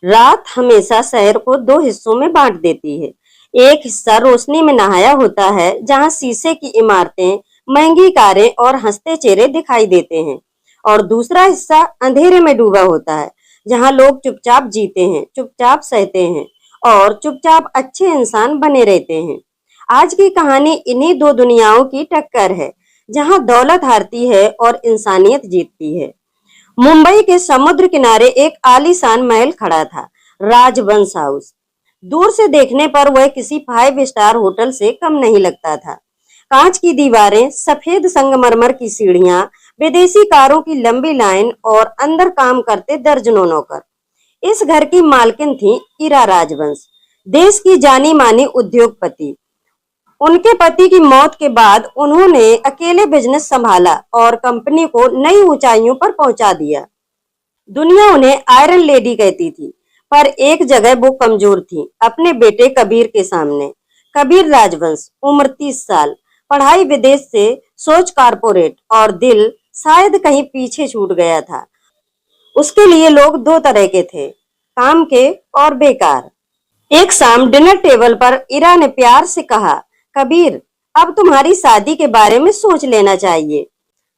रात हमेशा शहर को दो हिस्सों में बांट देती है। एक हिस्सा रोशनी में नहाया होता है, जहां शीशे की इमारतें, महंगी कारें और हंसते चेहरे दिखाई देते हैं। और दूसरा हिस्सा अंधेरे में डूबा होता है, जहां लोग चुपचाप जीते हैं, चुपचाप सहते हैं और चुपचाप अच्छे इंसान बने रहते हैं। आज की कहानी इन्हीं दो दुनियाओं की टक्कर है, जहां दौलत हारती है और इंसानियत जीतती है। मुंबई के समुद्र किनारे एक आलीशान महल खड़ा था, राजवंश हाउस। दूर से देखने पर वह किसी 5 स्टार होटल से कम नहीं लगता था। कांच की दीवारें, सफेद संगमरमर की सीढ़ियां, विदेशी कारों की लंबी लाइन और अंदर काम करते दर्जनों नौकर। इस घर की मालकिन थी इरा राजवंश, देश की जानी मानी उद्योगपति। उनके पति की मौत के बाद उन्होंने अकेले बिजनेस संभाला और कंपनी को नई ऊंचाइयों पर पहुंचा दिया। दुनिया उन्हें आयरन लेडी कहती थी, पर एक जगह वो कमजोर थी, अपने बेटे कबीर के सामने। कबीर राजवंश, उम्र 30 साल, पढ़ाई विदेश से, सोच कारपोरेट और दिल शायद कहीं पीछे छूट गया था। उसके लिए लोग दो तरह के थे, काम के और बेकार। एक शाम डिनर टेबल पर इरा ने प्यार से कहा, कबीर, अब तुम्हारी शादी के बारे में सोच लेना चाहिए।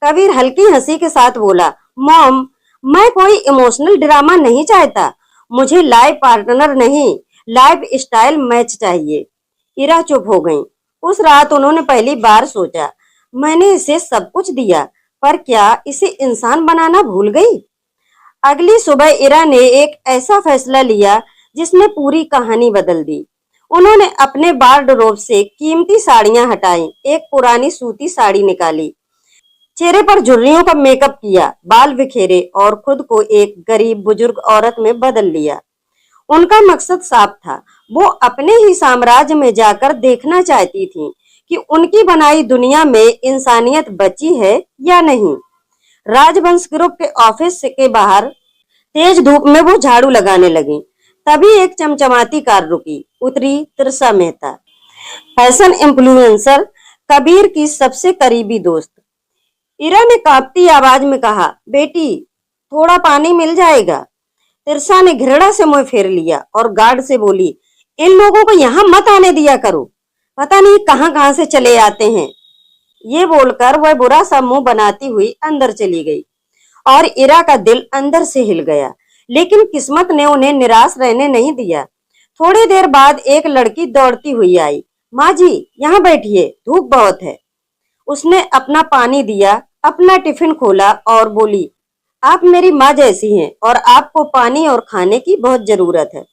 कबीर हल्की हंसी के साथ बोला, मॉम, मैं कोई इमोशनल ड्रामा नहीं चाहता। मुझे लाइफ पार्टनर नहीं, लाइफ स्टाइल मैच चाहिए। इरा चुप हो गई। उस रात उन्होंने पहली बार सोचा, मैंने इसे सब कुछ दिया, पर क्या इसे इंसान बनाना भूल गई? अगली सुबह इरा ने एक ऐसा फैसला लिया जिसने पूरी कहानी बदल दी। उन्होंने अपने वार्डरोब से कीमती साड़ियां हटाई, एक पुरानी सूती साड़ी निकाली, चेहरे पर झुर्रियों का मेकअप किया, बाल बिखेरे और खुद को एक गरीब बुजुर्ग औरत में बदल लिया। उनका मकसद साफ था, वो अपने ही साम्राज्य में जाकर देखना चाहती थी कि उनकी बनाई दुनिया में इंसानियत बची है या नहीं। राजवंश ग्रुप के ऑफिस के बाहर तेज धूप में वो झाड़ू लगाने लगी। तभी एक चमचमाती कार रुकी। उतरी तिरसा मेहता, फैशन इन्फ्लुएंसर, कबीर की सबसे करीबी दोस्त। इरा ने कांपती आवाज में कहा, बेटी, थोड़ा पानी मिल जाएगा? तिरसा ने घृणा से मुंह फेर लिया और गार्ड से बोली, इन लोगों को यहाँ मत आने दिया करो, पता नहीं कहां कहां से चले आते हैं। ये बोलकर वह बुरा सा मुंह बनाती हुई अंदर चली गई और इरा का दिल अंदर से हिल गया। लेकिन किस्मत ने उन्हें निराश रहने नहीं दिया। थोड़ी देर बाद एक लड़की दौड़ती हुई आई। माँ जी, यहाँ बैठिए, धूप बहुत है। उसने अपना पानी दिया, अपना टिफिन खोला और बोली, आप मेरी माँ जैसी हैं और आपको पानी और खाने की बहुत जरूरत है।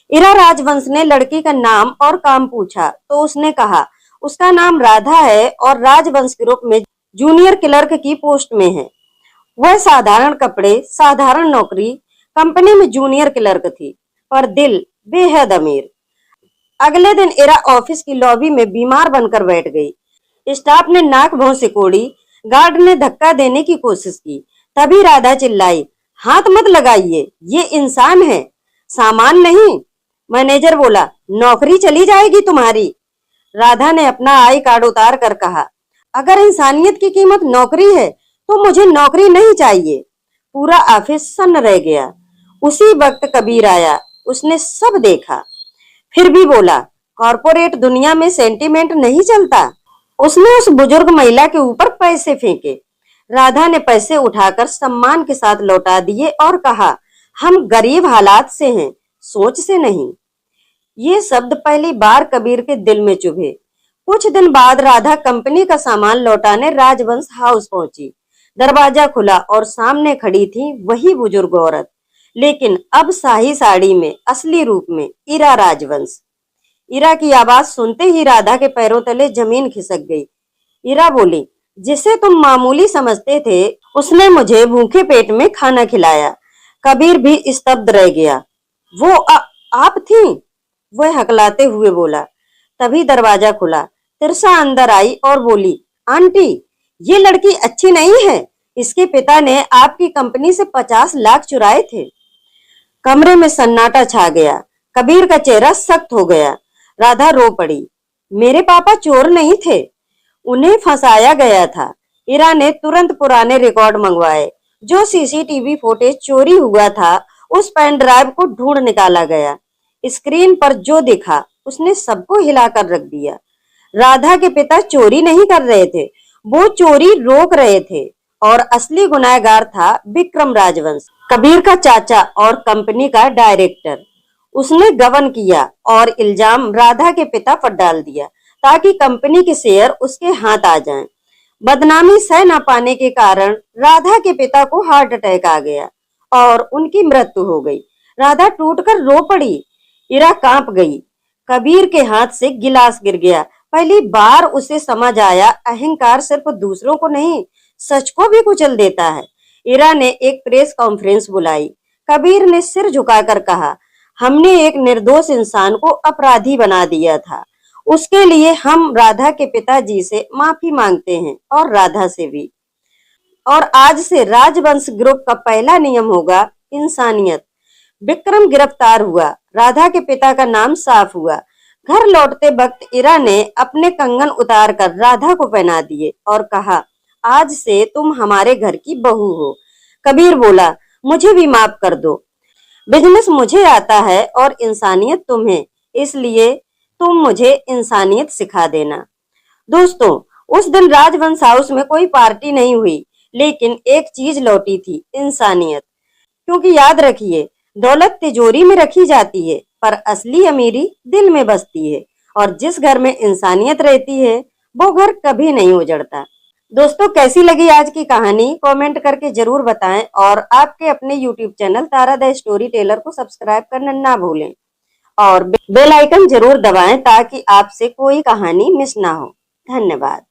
इरा राजवंश ने लड़की का नाम और काम पूछा तो उसने कहा, उसका नाम राधा है और राजवंश ग्रुप में जूनियर क्लर्क की पोस्ट में है। वह साधारण कपड़े, साधारण नौकरी, कंपनी में जूनियर क्लर्क थी, पर दिल बेहद अमीर। अगले दिन इरा ऑफिस की लॉबी में बीमार बनकर बैठ गई। स्टाफ ने नाक भौं सिकोड़ी, गार्ड ने धक्का देने की कोशिश की। तभी राधा चिल्लाई, हाथ मत लगाइए, ये इंसान है, सामान नहीं। मैनेजर बोला, नौकरी चली जाएगी तुम्हारी। राधा ने अपना आई कार्ड उतार कर कहा, अगर इंसानियत की कीमत नौकरी है तो मुझे नौकरी नहीं चाहिए। पूरा ऑफिस सन्न रह गया। उसी वक्त कबीर आया। उसने सब देखा, फिर भी बोला, कॉर्पोरेट दुनिया में सेंटीमेंट नहीं चलता। उसने उस बुजुर्ग महिला के ऊपर पैसे फेंके। राधा ने पैसे उठाकर सम्मान के साथ लौटा दिए और कहा, हम गरीब हालात से हैं, सोच से नहीं। ये शब्द पहली बार कबीर के दिल में चुभे। कुछ दिन बाद राधा कंपनी का सामान लौटाने राजवंश हाउस पहुंची। दरवाजा खुला और सामने खड़ी थी वही बुजुर्ग औरत, लेकिन अब शाही साड़ी में, असली रूप में, इरा राजवंश। इरा की आवाज सुनते ही राधा के पैरों तले जमीन खिसक गई। इरा बोली, जिसे तुम मामूली समझते थे, उसने मुझे भूखे पेट में खाना खिलाया। कबीर भी स्तब्ध रह गया। वो आप थी? वह हकलाते हुए बोला। तभी दरवाजा खुला। तिरसा अंदर आई और बोली, आंटी, ये लड़की अच्छी नहीं है। इसके पिता ने आपकी कंपनी से 50 लाख चुराए थे। कमरे में सन्नाटा छा गया। कबीर का चेहरा सख्त हो गया। राधा रो पड़ी। मेरे पापा चोर नहीं थे, उन्हें फंसाया गया था। इरा ने तुरंत पुराने रिकॉर्ड मंगवाए। जो सीसीटीवी फुटेज चोरी हुआ था उस पेन ड्राइव को ढूंढ निकाला गया। स्क्रीन पर जो दिखा उसने सबको हिलाकर रख दिया। राधा के पिता चोरी नहीं कर रहे थे, वो चोरी रोक रहे थे और असली गुनहगार था विक्रम राजवंश, कबीर का चाचा और कंपनी का डायरेक्टर। उसने गबन किया और इल्जाम राधा के पिता पर डाल दिया ताकि कंपनी के शेयर उसके हाथ आ जाएं। बदनामी सह न पाने के कारण राधा के पिता को हार्ट अटैक आ गया और उनकी मृत्यु हो गई। राधा टूटकर रो पड़ी। इरा कांप गई। कबीर के हाथ से गिलास गिर गया। पहली बार उसे समझ आया, अहंकार सिर्फ दूसरों को नहीं, सच को भी कुचल देता है। इरा ने एक प्रेस कॉन्फ्रेंस बुलाई। कबीर ने सिर झुकाकर कहा, हमने एक निर्दोष इंसान को अपराधी बना दिया था। उसके लिए हम राधा के पिताजी से माफी मांगते हैं और राधा से भी। और आज से राजवंश ग्रुप का पहला नियम होगा इंसानियत। विक्रम गिरफ्तार हुआ, राधा के पिता का नाम साफ हुआ। घर लौटते वक्त इरा ने अपने कंगन उतारकर राधा को पहना दिए और कहा, आज से तुम हमारे घर की बहू हो। कबीर बोला, मुझे भी माफ कर दो। बिजनेस मुझे आता है और इंसानियत तुम्हें, इसलिए तुम मुझे इंसानियत सिखा देना। दोस्तों, उस दिन राजवंश हाउस में कोई पार्टी नहीं हुई, लेकिन एक चीज लौटी थी, इंसानियत। क्योंकि याद रखिए, दौलत तिजोरी में रखी जाती है, पर असली अमीरी दिल में बसती है। और जिस घर में इंसानियत रहती है, वो घर कभी नहीं उजड़ता। दोस्तों, कैसी लगी आज की कहानी? कमेंट करके जरूर बताएं और आपके अपने YouTube channel Tara the story teller को सब्सक्राइब करना ना भूलें और बेल आइकन जरूर दबाएं ताकि आपसे कोई कहानी मिस ना हो। धन्यवाद।